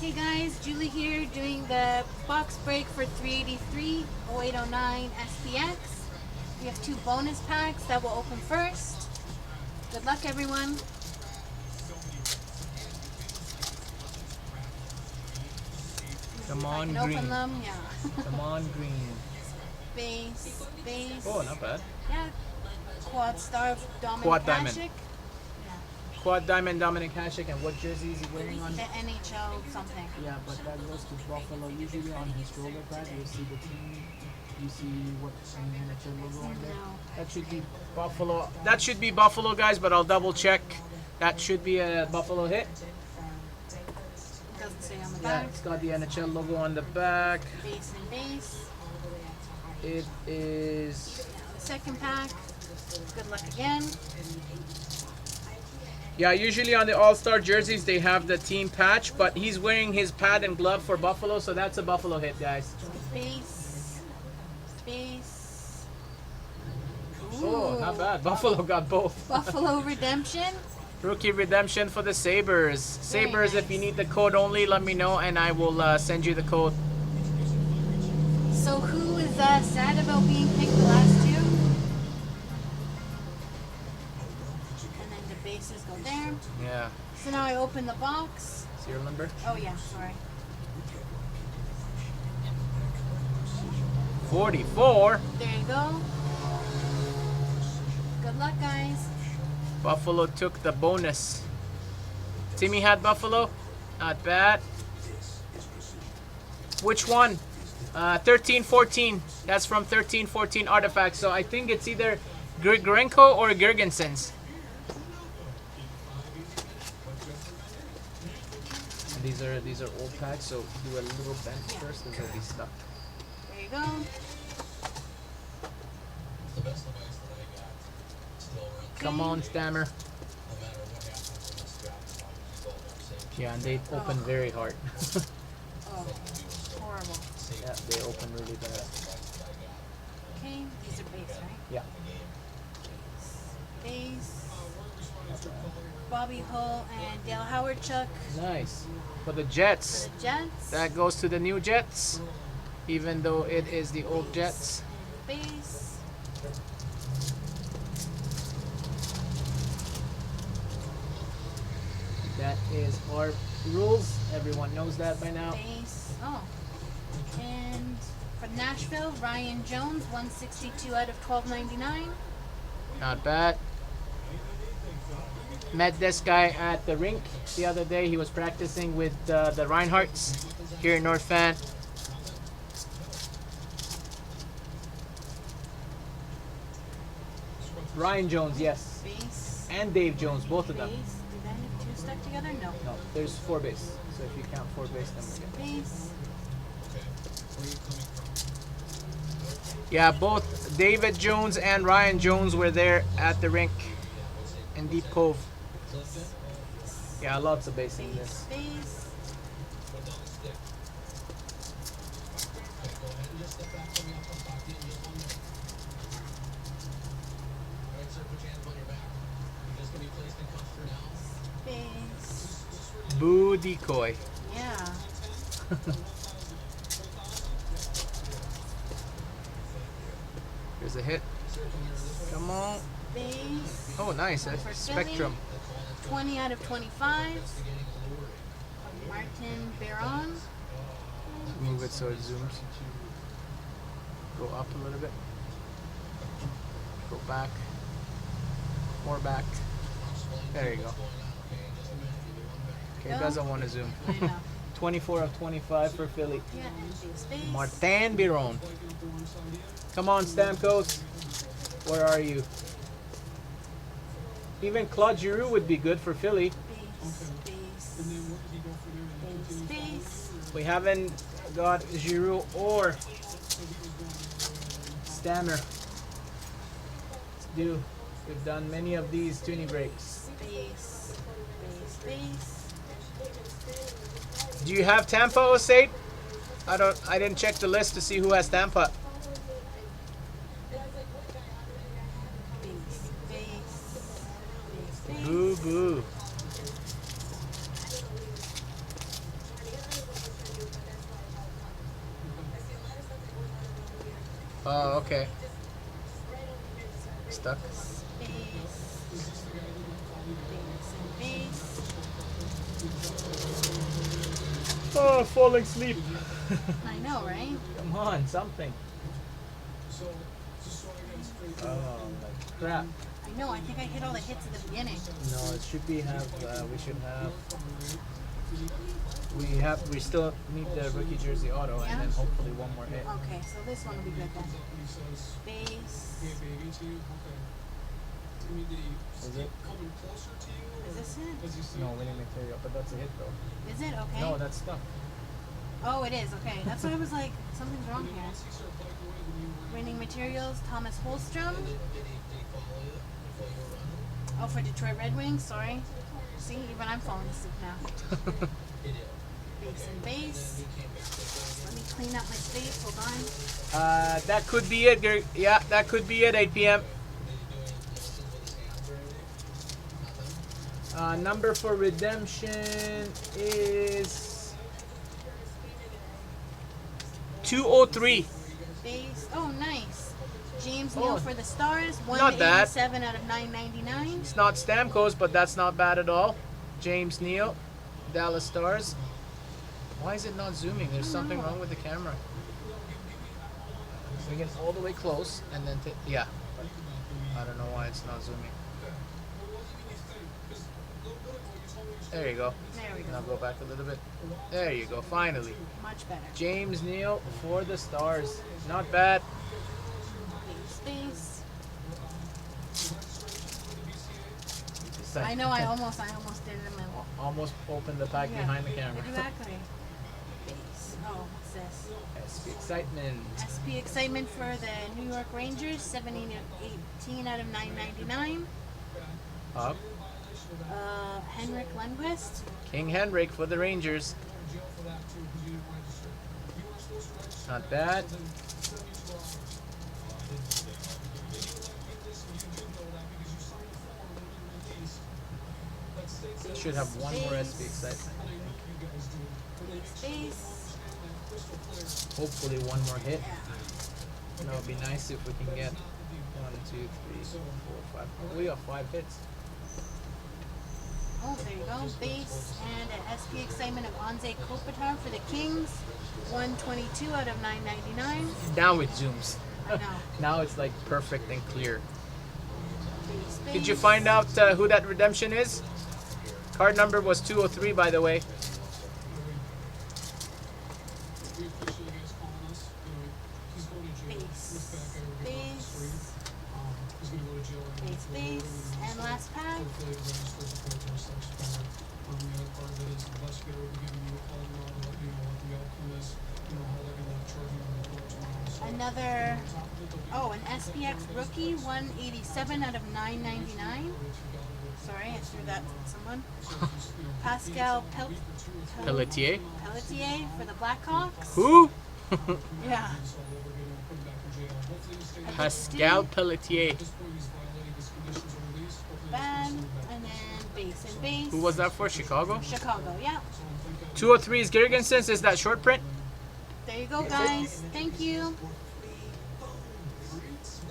Hey guys, Julie here doing the box break for 383 0809 SPX. We have 2 bonus packs that will open first. Good luck everyone. Come on, I can green. open them, yeah. Come on, green. Base. Oh, not bad. Yeah. Quad star of Quad Dominic diamond. Hasek. Quad diamond Dominic Hasek, and what jersey is he wearing on? The NHL something. Yeah, but that goes to Buffalo. Usually on his shoulder pad, you see the team. You see what NHL logo on there. No. That should be Buffalo. That should be Buffalo, guys, but I'll double check. That should be a Buffalo hit. It doesn't say on the Yeah, back. it's got the NHL logo on the back. Base and base. It is. The second pack. Good luck again. Yeah, usually on the All-Star jerseys they have the team patch, but he's wearing his pad and glove for Buffalo, so that's a Buffalo hit, guys. Base. Oh, Ooh. not bad. Buffalo got both. Buffalo Redemption. Rookie redemption for the Sabres. Sabres, nice. if you need the code only, let me know and I will send you the code. So who is sad about being picked the last two? And then the bases go there. Yeah. So now I open the box. Serial number? Oh yeah, sorry. 44. There you go. Good luck, guys. Buffalo took the bonus. Timmy had Buffalo. Not bad. Which one? 13-14. That's from 13-14 Artifacts. So I think it's either Grigorenko or Girgensons. And these are old packs, so do a little bend first, because they'll be stuck. There you go. Come on, Stammer. Yeah, and they open very hard. Oh, horrible. Yeah, they open really bad. Okay, these are base, right? Yeah. Base. Bobby Hull and Dale Howardchuk Nice. For the for Jets. the Jets. That goes to the new Jets, even though it is the old Jets. Base. That is our rules. Everyone knows that by now. Base. Oh. And for Nashville, Ryan Jones, 162 out of 1299. Not bad. Met this guy at the rink the other day. He was practicing with the Reinhardts here in North Van. Ryan Jones, yes. Base. And Dave Jones, both of them. Base. Do they have two stuck together? No. No, there's 4 base. So if you count 4 base, then we're good. Base. Yeah, both David Jones and Ryan Jones were there at the rink in Deep Cove. Yeah, lots of base in this. Base. Base. Boo decoy. Yeah. Here's a hit. Come on. Base. Oh, nice. A For Spectrum. Philly, 20 out of 25. Martin Baron. Move it so it zooms. Go up a little bit. Go back. More back. There you go. Okay, it doesn't want to zoom. I know. 24 of 25 for Philly. Yeah, and base. Martin Biron. Come on, Stamkos. Where are you? Even Claude Giroux would be good for Philly. Base. We haven't got Giroux or Stammer. Let's do. We've done many of these tuning breaks. Base. Do you have Tampa, Osate? I didn't check the list to see who has Tampa. Base. Boo boo. Oh, okay. Stuck. Base. Base and base. Oh, falling asleep. I know, right? Come on, something. Oh, like crap. I know. I think I hit all the hits at the beginning. No, it should be we should have. We still need the rookie jersey auto, Yeah? and then hopefully one more hit. Okay, so this one will be good then. Base. Is it? Is this it? No, winning material, but that's a hit though. Is it? Okay. No, that's stuck. Oh, it is. Okay. That's why I was like, something's wrong here. Winning materials, Thomas Holstrom. Oh, for Detroit Red Wings. Sorry. See, even I'm falling asleep now. Base and base. Let me clean up my space. Hold on. That could be it. Yeah, that could be it. 8 p.m. Number for redemption is 203. Base. Oh, nice. James Oh, Neal for the Stars. not bad. 187 out of 999. It's not Stamkos, but that's not bad at all. James Neal, Dallas Stars. Why is it not zooming? There's something wrong with the camera. We get all the way close and then yeah. I don't know why it's not zooming. There you go. There we Now go. go back a little bit. There you go. Finally. Much better. James Neal for the Stars. Not bad. Base. I know. I almost did it in my wall. Almost opened the pack Yeah, behind the camera. Exactly. Base. Oh, what's this? SP Excitement. SP Excitement for the New York Rangers. 18 out of 999. Up. Henrik Lundqvist. King Henrik for the Rangers. Not bad. Should have one more SP Excitement, I Base. think. Hopefully one more hit. That would be nice if we can get 1, 2, 3, 4, 5. We got 5 hits. Oh, there you go. Base and an SP Excitement of Anze Kopitar for the Kings. 122 out of 999. Now it zooms. I know. Now it's like perfect and clear. Base, Did you base. find out who that redemption is? Card number was 203, by the way. Base. Base. Base, base. And last pack. Another, an SPX rookie, 187 out of 999. Sorry, I threw that at someone. Pascal Pelletier. Pelletier for the Blackhawks. Who? Yeah. Pascal Pelletier. Bad. And then base and base. Who was that for? Chicago? Chicago, yeah. 203 is Girgensons. Is that short print? There you go, guys. Thank you.